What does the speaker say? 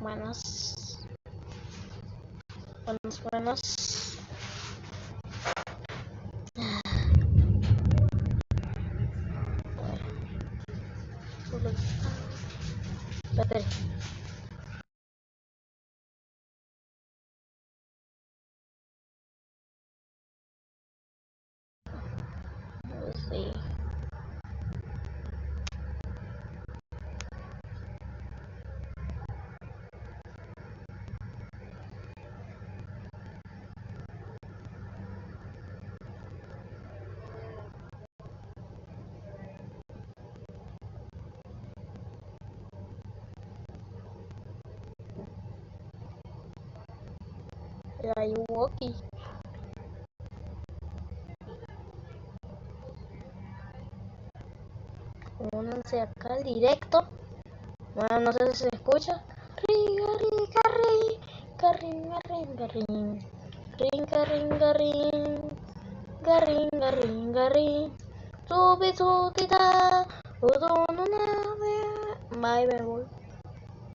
Buenas, buenas, buenas. Espérate. Sí. Hay walkie. Únanse acá al directo. Bueno, no sé si se escucha. Ringa, ringa, ringa, ringa, ringa, ringa. Ringa, ringa, ringa, ringa, ringa, ringa. Subi, subida. Udo, no, nave. Bye, me voy.